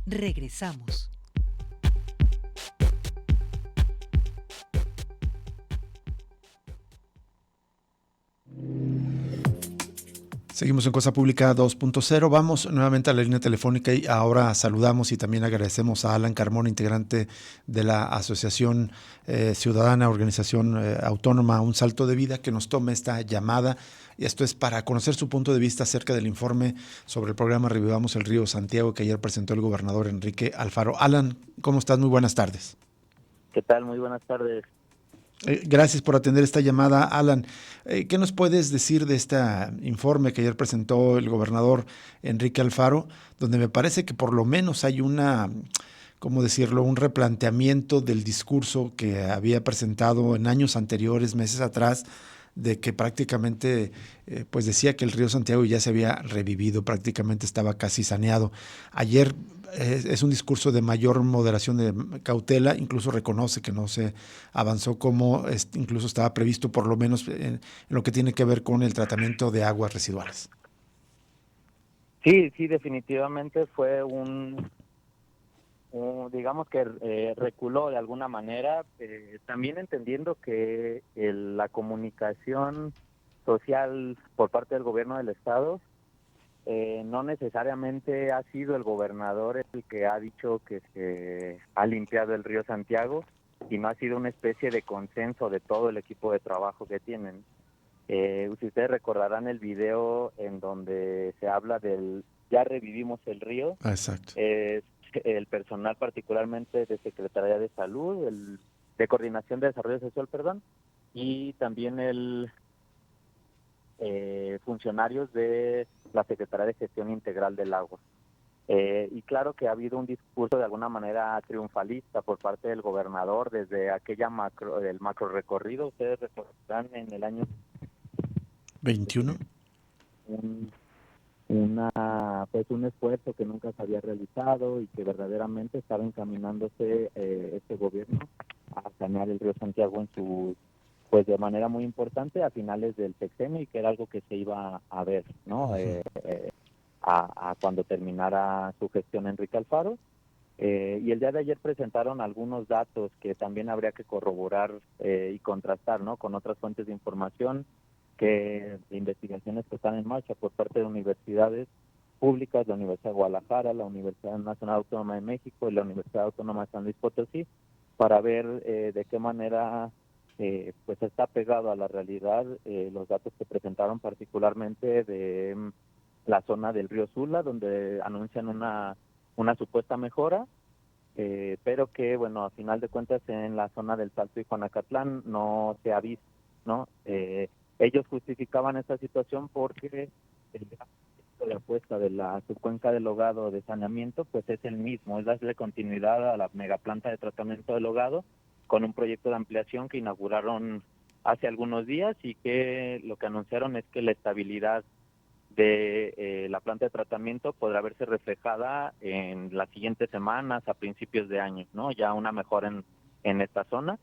Regresamos. Seguimos en Cosa Pública 2.0. Vamos nuevamente a la línea telefónica y ahora saludamos y también agradecemos a Alan Carmona, integrante de la Asociación Ciudadana, Organización Autónoma Un Salto de Vida, que nos tome esta llamada. Y esto es para conocer su punto de vista acerca del informe sobre el programa Revivamos el Río Santiago que ayer presentó el gobernador Enrique Alfaro. Alan, ¿cómo estás? Muy buenas tardes. ¿Qué tal? Muy buenas tardes. Gracias por atender esta llamada, Alan. ¿Qué nos puedes decir de este informe que ayer presentó el gobernador Enrique Alfaro, donde me parece que por lo menos hay ¿cómo decirlo?, un replanteamiento del discurso que había presentado en años anteriores, meses atrás, de que prácticamente pues decía que el río Santiago ya se había revivido, prácticamente estaba casi saneado. Ayer es un discurso de mayor moderación, de cautela, incluso reconoce que no se avanzó como incluso estaba previsto, por lo menos en lo que tiene que ver con el tratamiento de aguas residuales. Sí, definitivamente fue digamos que reculó de alguna manera, también entendiendo que la comunicación social por parte del gobierno del estado no necesariamente ha sido el gobernador el que ha dicho que se ha limpiado el río Santiago, y no ha sido una especie de consenso de todo el equipo de trabajo que tienen. Si ustedes recordarán el video en donde se habla del ya revivimos el río, Exacto. El personal particularmente de Secretaría de Salud, de Coordinación de Desarrollo Social, perdón, y también funcionarios de la Secretaría de Gestión Integral del Agua. Y claro que ha habido un discurso de alguna manera triunfalista por parte del gobernador desde el macro recorrido. Ustedes recordarán en el año 21. Un esfuerzo que nunca se había realizado y que verdaderamente estaba encaminándose este gobierno a sanear el río Santiago de manera muy importante a finales del sexenio, y que era algo que se iba a ver, ¿no? A cuando terminara su gestión Enrique Alfaro. Y el día de ayer presentaron algunos datos que también habría que corroborar y contrastar, ¿no?, con otras fuentes de información, de investigaciones que están en marcha por parte de universidades públicas, la Universidad de Guadalajara, la Universidad Nacional Autónoma de México y la Universidad Autónoma de San Luis Potosí, para ver de qué manera pues está pegado a la realidad los datos que presentaron, particularmente de la zona del río Sula, donde anuncian una supuesta mejora, pero que, bueno, a final de cuentas en la zona del Salto y Juanacatlán no se ha visto, ¿no? Ellos justificaban esta situación porque el de apuesta de la subcuenca del Logado de saneamiento pues es el mismo, es darle continuidad a la megaplanta de tratamiento del Logado con un proyecto de ampliación que inauguraron hace algunos días, y que lo que anunciaron es que la estabilidad de la planta de tratamiento podrá verse reflejada en las siguientes semanas, a principios de año, ¿no? Ya una mejora en esta zona,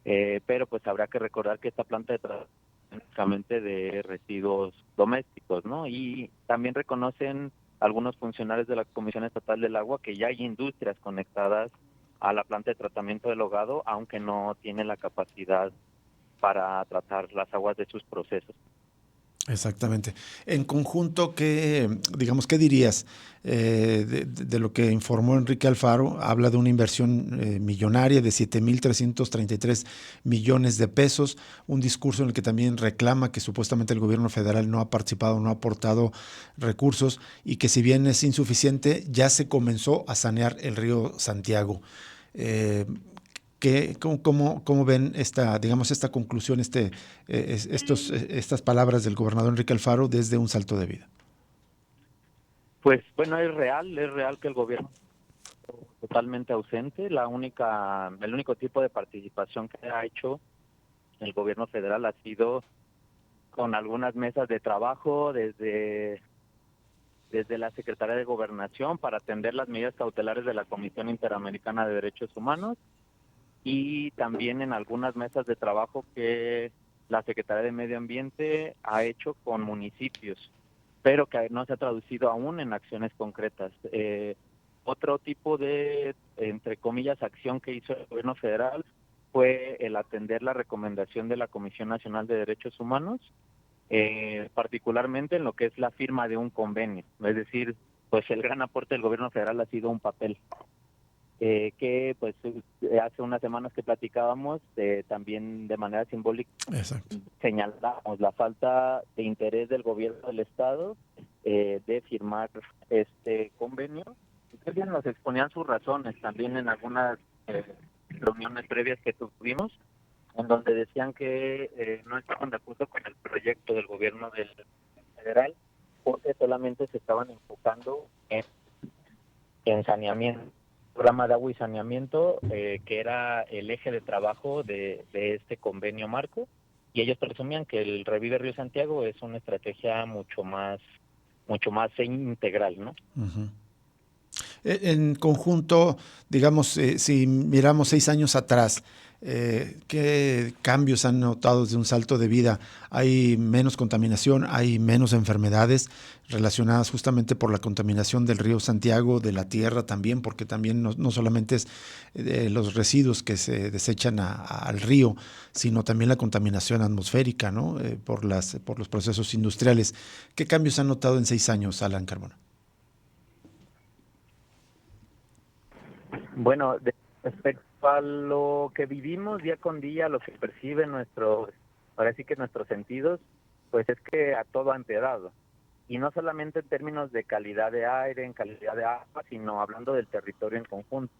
pero pues habrá que recordar que esta planta de tratamiento únicamente de residuos domésticos, ¿no? Y también reconocen algunos funcionarios de la Comisión Estatal del Agua que ya hay industrias conectadas a la planta de tratamiento del Logado, aunque no tienen la capacidad para tratar las aguas de sus procesos. Exactamente. En conjunto, ¿qué dirías de lo que informó Enrique Alfaro? Habla de una inversión millonaria de 7,333 millones de pesos, un discurso en el que también reclama que supuestamente el gobierno federal no ha participado, no ha aportado recursos, y que si bien es insuficiente, ya se comenzó a sanear el río Santiago. ¿Cómo ven esta conclusión, estas palabras del gobernador Enrique Alfaro desde Un Salto de Vida? Pues bueno, es real que el gobierno totalmente ausente. El único tipo de participación que ha hecho el gobierno federal ha sido con algunas mesas de trabajo desde la Secretaría de Gobernación para atender las medidas cautelares de la Comisión Interamericana de Derechos Humanos, y también en algunas mesas de trabajo que la Secretaría de Medio Ambiente ha hecho con municipios, pero que no se ha traducido aún en acciones concretas. Otro tipo de, entre comillas, acción que hizo el gobierno federal fue el atender la recomendación de la Comisión Nacional de Derechos Humanos, particularmente en lo que es la firma de un convenio. Es decir, pues el gran aporte del gobierno federal ha sido un papel que pues hace unas semanas que platicábamos, también de manera simbólica Exacto. señalamos la falta de interés del gobierno del estado de firmar este convenio. Ustedes nos exponían sus razones también en algunas reuniones previas que tuvimos, en donde decían que no estaban de acuerdo con el proyecto del gobierno del federal, porque solamente se estaban enfocando en saneamiento, programa de agua y saneamiento, que era el eje de trabajo de este convenio marco, y ellos presumían que el Revive Río Santiago es una estrategia mucho más integral, ¿no? Uh-huh. En conjunto, digamos, si miramos 6 años atrás, ¿qué cambios han notado desde un salto de vida? ¿Hay menos contaminación? ¿Hay menos enfermedades relacionadas justamente por la contaminación del río Santiago, de la tierra también? Porque también no solamente es los residuos que se desechan al río, sino también la contaminación atmosférica, ¿no? Por los procesos industriales. ¿Qué cambios han notado en 6 años, Alan Carmona? Bueno, respecto a lo que vivimos día con día, lo que percibe ahora sí que nuestros sentidos, pues es que a todo ha empeorado. Y no solamente en términos de calidad de aire, en calidad de agua, sino hablando del territorio en conjunto.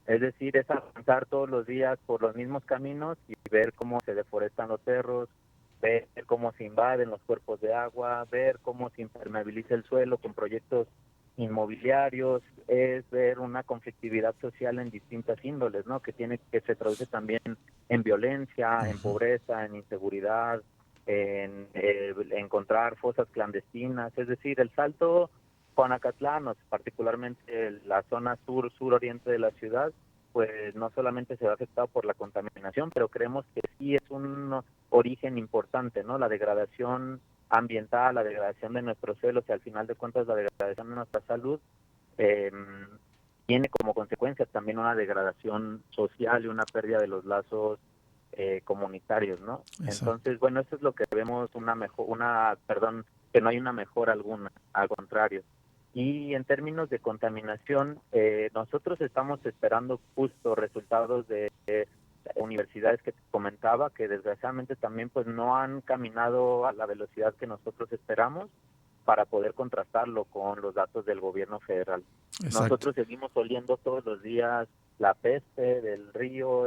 Es decir, es avanzar todos los días por los mismos caminos y ver cómo se deforestan los cerros, ver cómo se invaden los cuerpos de agua, ver cómo se impermeabiliza el suelo con proyectos inmobiliarios, es ver una conflictividad social en distintas índoles, ¿no? Que se traduce también en violencia, en pobreza, en inseguridad, en encontrar fosas clandestinas. Es decir, el salto Juanacatlán, particularmente la zona suroriente de la ciudad, pues no solamente se ve afectado por la contaminación, pero creemos que sí es un origen importante, ¿no? La degradación ambiental, la degradación de nuestros suelos y al final de cuentas la degradación de nuestra salud eh, tiene como consecuencia también una degradación social y una pérdida de los lazos comunitarios, ¿no? Exacto. Entonces, bueno, eso es lo que vemos que no hay una mejora alguna, al contrario. Y en términos de contaminación, nosotros estamos esperando justo resultados de universidades que te comentaba, que desgraciadamente también pues no han caminado a la velocidad que nosotros esperamos para poder contrastarlo con los datos del gobierno federal. Exacto. Nosotros seguimos oliendo todos los días la peste del río,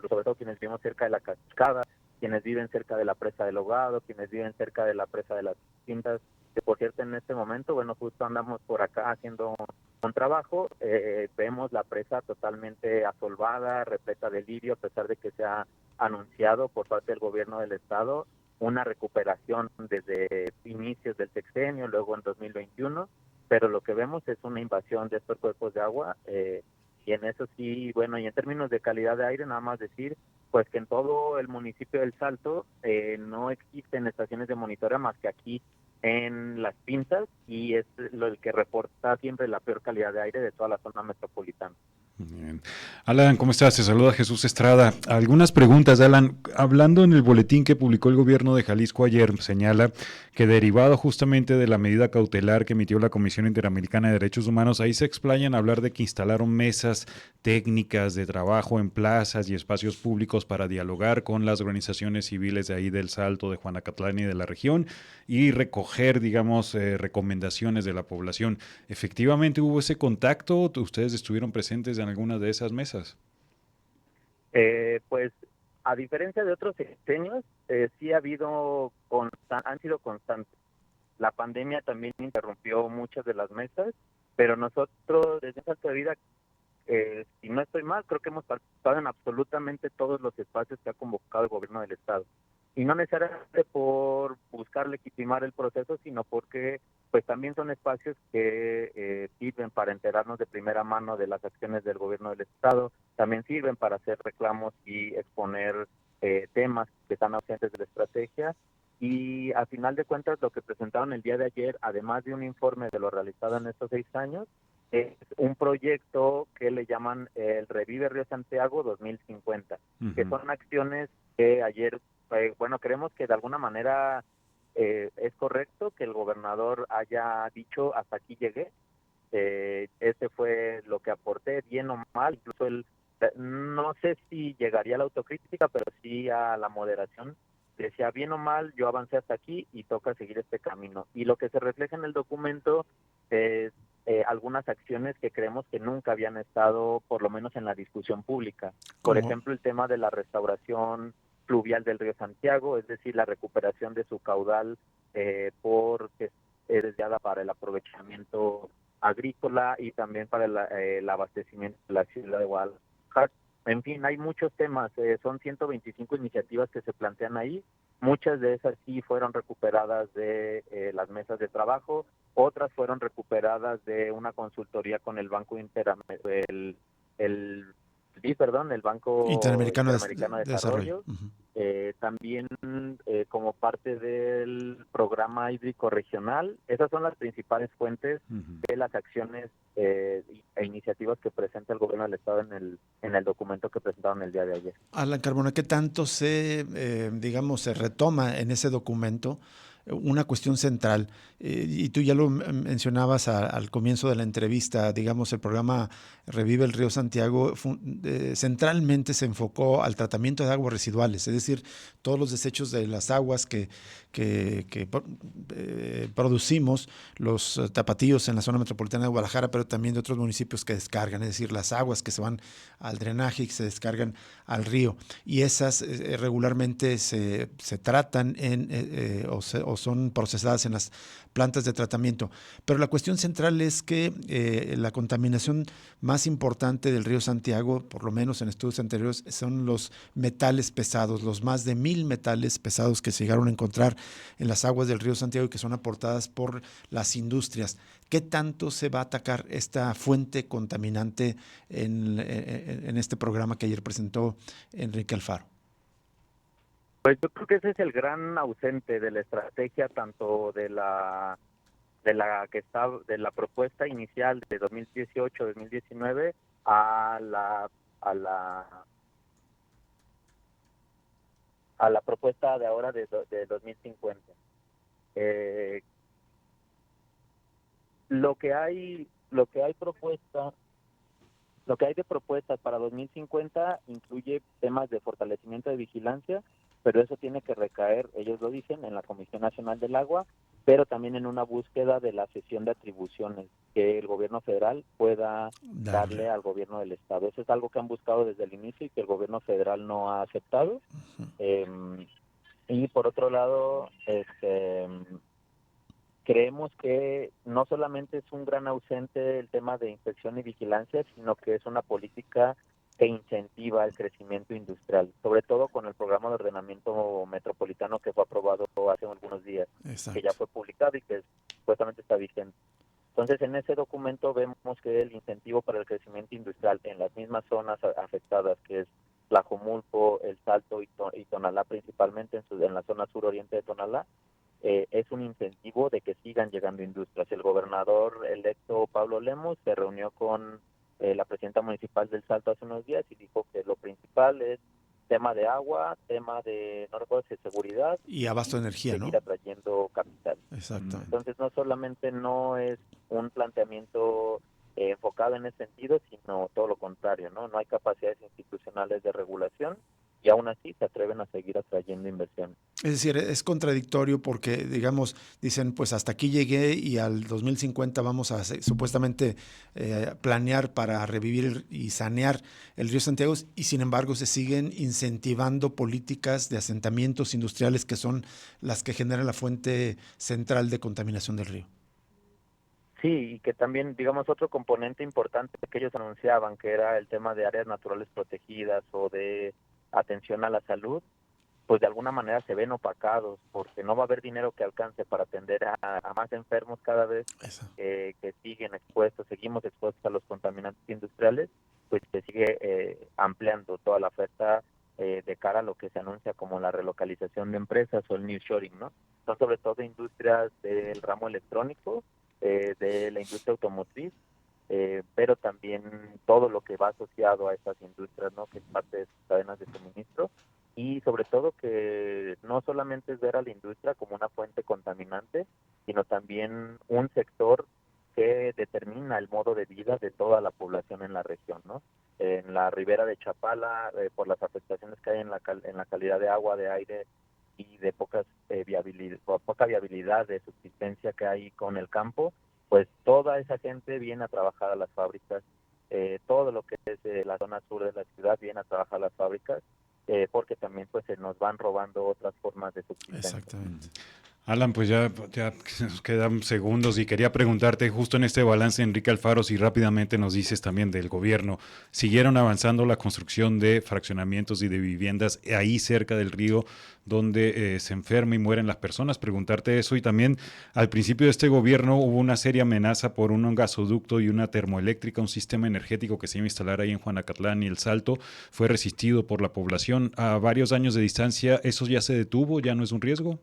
sobre todo quienes vivimos cerca de la cascada, quienes viven cerca de la presa del Hogado, quienes viven cerca de la presa de las Quintas, que por cierto en este momento, bueno, justo andamos por acá haciendo un trabajo, vemos la presa totalmente asolvada, repleta de lirio, a pesar de que se ha anunciado por parte del gobierno del estado una recuperación desde inicios del sexenio, luego en 2021, pero lo que vemos es una invasión de estos cuerpos de agua, y en eso sí, bueno, y en términos de calidad de aire, nada más decir, pues que en todo el municipio del Salto no existen estaciones de monitoreo más que aquí en Las Pintas, y es el que reporta siempre la peor calidad de aire de toda la zona metropolitana. Bien. Alan, ¿cómo estás? Te saluda Jesús Estrada. Algunas preguntas, Alan. Hablando en el boletín que publicó el gobierno de Jalisco ayer, señala que derivado justamente de la medida cautelar que emitió la Comisión Interamericana de Derechos Humanos, ahí se explayan a hablar de que instalaron mesas técnicas de trabajo en plazas y espacios públicos para dialogar con las organizaciones civiles de ahí del Salto, de Juanacatlán y de la región y recoger, digamos, recomendaciones de la población. ¿Efectivamente hubo ese contacto? ¿Ustedes estuvieron presentes en alguna de esas mesas? Pues a diferencia de otros sexenios, sí han sido constantes. La pandemia también interrumpió muchas de las mesas, pero nosotros desde esa vida, si no estoy mal, creo que hemos participado en absolutamente todos los espacios que ha convocado el gobierno del estado. Y no necesariamente por buscar legitimar el proceso, sino porque pues también son espacios que sirven para enterarnos de primera mano de las acciones del gobierno del estado, también sirven para hacer reclamos y exponer temas que están ausentes de la estrategia. Y a final de cuentas lo que presentaron el día de ayer, además de un informe de lo realizado en estos 6 años, es un proyecto que le llaman el Revive Río Santiago 2050, que son acciones que ayer, creemos que de alguna manera es correcto que el gobernador haya dicho hasta aquí llegué. Este fue lo que aporté, bien o mal, incluso él, no sé si llegaría a la autocrítica, pero sí a la moderación. Decía, bien o mal, yo avancé hasta aquí y toca seguir este camino. Y lo que se refleja en el documento es algunas acciones que creemos que nunca habían estado, por lo menos en la discusión pública. Por ejemplo, el tema de la restauración fluvial del río Santiago, es decir, la recuperación de su caudal porque es desviada para el aprovechamiento agrícola y también para el abastecimiento de la ciudad de Guadalajara. En fin, hay muchos temas, son 125 iniciativas que se plantean ahí, muchas de esas sí fueron recuperadas de las mesas de trabajo, otras fueron recuperadas de una consultoría con el Banco el Banco Interamericano Interamericano de Desarrollo. También como parte del programa hídrico regional. Esas son las principales fuentes de las acciones e iniciativas que presenta el gobierno del estado en el documento que presentaron el día de ayer. Alan Carmona, ¿qué tanto se retoma en ese documento una cuestión central? Y tú ya lo mencionabas al comienzo de la entrevista, digamos, el programa Revive el Río Santiago centralmente se enfocó al tratamiento de aguas residuales, es decir, todos los desechos de las aguas que producimos los tapatíos en la zona metropolitana de Guadalajara, pero también de otros municipios que descargan, es decir, las aguas que se van al drenaje y que se descargan al río. Y esas regularmente se tratan o son procesadas en las plantas de tratamiento. Pero la cuestión central es que la contaminación más importante del río Santiago, por lo menos en estudios anteriores, son los metales pesados, los más de 1,000 metales pesados que se llegaron a encontrar en las aguas del río Santiago y que son aportadas por las industrias. ¿Qué tanto se va a atacar esta fuente contaminante en este programa que ayer presentó Enrique Alfaro? Pues yo creo que ese es el gran ausente de la estrategia, tanto de la propuesta inicial de 2018-2019 a la propuesta de ahora de 2050. Lo que hay de propuestas para 2050 incluye temas de fortalecimiento de vigilancia, pero eso tiene que recaer, ellos lo dicen, en la Comisión Nacional del Agua, pero también en una búsqueda de la cesión de atribuciones que el gobierno federal pueda darle al gobierno del estado. Eso es algo que han buscado desde el inicio y que el gobierno federal no ha aceptado. Y por otro lado, creemos que no solamente es un gran ausente el tema de inspección y vigilancia, sino que es una política que incentiva el crecimiento industrial, sobre todo con el programa de ordenamiento metropolitano que fue aprobado hace algunos días. Exacto. Que ya fue publicado y que supuestamente está vigente. Entonces, en ese documento vemos que el incentivo para el crecimiento industrial en las mismas zonas afectadas, que es Tlajomulco, El Salto y Tonalá principalmente, en la zona suroriente de Tonalá, es un incentivo de que sigan llegando industrias. El gobernador electo Pablo Lemos se reunió con la presidenta municipal del Salto hace unos días y dijo que lo principal es tema de agua, tema de, no recuerdo si seguridad y abasto de energía, seguir ¿no? atrayendo capital. Exacto. Entonces no solamente no es un planteamiento enfocado en ese sentido, sino todo lo contrario, ¿no? No hay capacidades institucionales de regulación y aún así se atreven a seguir atrayendo inversión. Es decir, es contradictorio porque, digamos, dicen, pues hasta aquí llegué y al 2050 vamos a supuestamente planear para revivir y sanear el río Santiago y sin embargo se siguen incentivando políticas de asentamientos industriales que son las que generan la fuente central de contaminación del río. Sí, y que también, digamos, otro componente importante que ellos anunciaban, que era el tema de áreas naturales protegidas o de atención a la salud, pues de alguna manera se ven opacados porque no va a haber dinero que alcance para atender a más enfermos cada vez que seguimos expuestos a los contaminantes industriales, pues se sigue ampliando toda la oferta de cara a lo que se anuncia como la relocalización de empresas o el nearshoring, ¿no? Son sobre todo industrias del ramo electrónico, de la industria automotriz, pero también todo lo que va asociado a estas industrias, ¿no? Que es parte de sus cadenas de suministro, y sobre todo que no solamente es ver a la industria como una fuente contaminante, sino también un sector que determina el modo de vida de toda la población en la región, ¿no? En la ribera de Chapala, por las afectaciones que hay en la calidad de agua, de aire y de poca viabilidad de subsistencia que hay con el campo, pues toda esa gente viene a trabajar a las fábricas, todo lo que es la zona sur de la ciudad viene a trabajar a las fábricas, porque también pues se nos van robando otras formas de subsistencia. Exactamente. Alan, pues ya nos quedan segundos y quería preguntarte justo en este balance, Enrique Alfaro, si rápidamente nos dices también del gobierno, ¿siguieron avanzando la construcción de fraccionamientos y de viviendas ahí cerca del río donde se enferman y mueren las personas? Preguntarte eso, y también al principio de este gobierno hubo una seria amenaza por un gasoducto y una termoeléctrica, un sistema energético que se iba a instalar ahí en Juanacatlán, y El Salto fue resistido por la población a varios años de distancia. ¿Eso ya se detuvo? ¿Ya no es un riesgo?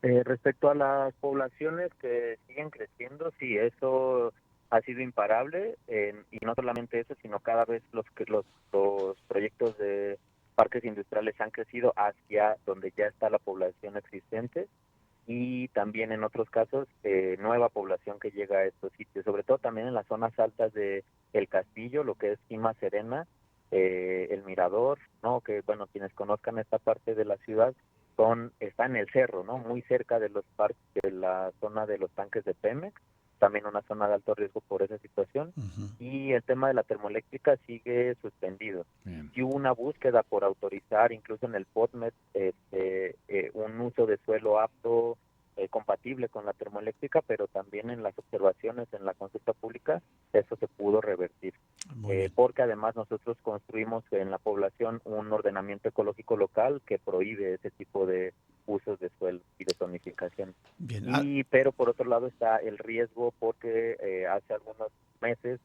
Respecto a las poblaciones que siguen creciendo, sí, eso ha sido imparable, y no solamente eso, sino cada vez los proyectos de parques industriales han crecido hacia donde ya está la población existente, y también en otros casos nueva población que llega a estos sitios, sobre todo también en las zonas altas de El Castillo, lo que es Cima Serena, El Mirador, ¿no? Que bueno, quienes conozcan esta parte de la ciudad está en el cerro, ¿no? Muy cerca de los parques, de la zona de los tanques de Pemex, también una zona de alto riesgo por esa situación. Ujú. Y el tema de la termoeléctrica sigue suspendido. Bien. Y hubo una búsqueda por autorizar, incluso en el POTMET, un uso de suelo apto, compatible con la termoeléctrica, pero también en las observaciones en la consulta pública eso se pudo revertir. Muy bien. Porque además nosotros construimos en la población un ordenamiento ecológico local que prohíbe ese tipo de usos de suelo y de zonificación. Bien. Pero por otro lado está el riesgo, porque hace algunos meses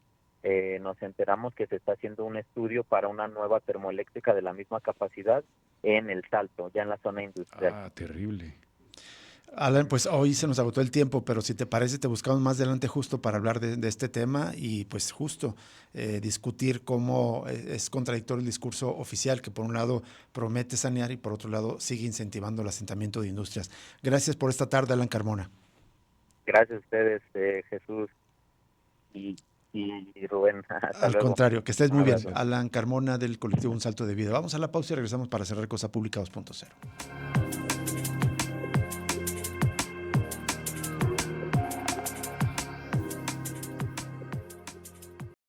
nos enteramos que se está haciendo un estudio para una nueva termoeléctrica de la misma capacidad en El Salto, ya en la zona industrial. Ah, terrible. Alan, pues hoy se nos agotó el tiempo, pero si te parece, te buscamos más adelante justo para hablar de este tema y pues justo discutir cómo es contradictorio el discurso oficial, que por un lado promete sanear y por otro lado sigue incentivando el asentamiento de industrias. Gracias por esta tarde, Alan Carmona. Gracias a ustedes, Jesús y Rubén. Hasta Al luego. contrario, que estés muy Un bien. abrazo. Alan Carmona del colectivo Un Salto de Vida. Vamos a la pausa y regresamos para cerrar Cosa Pública 2.0.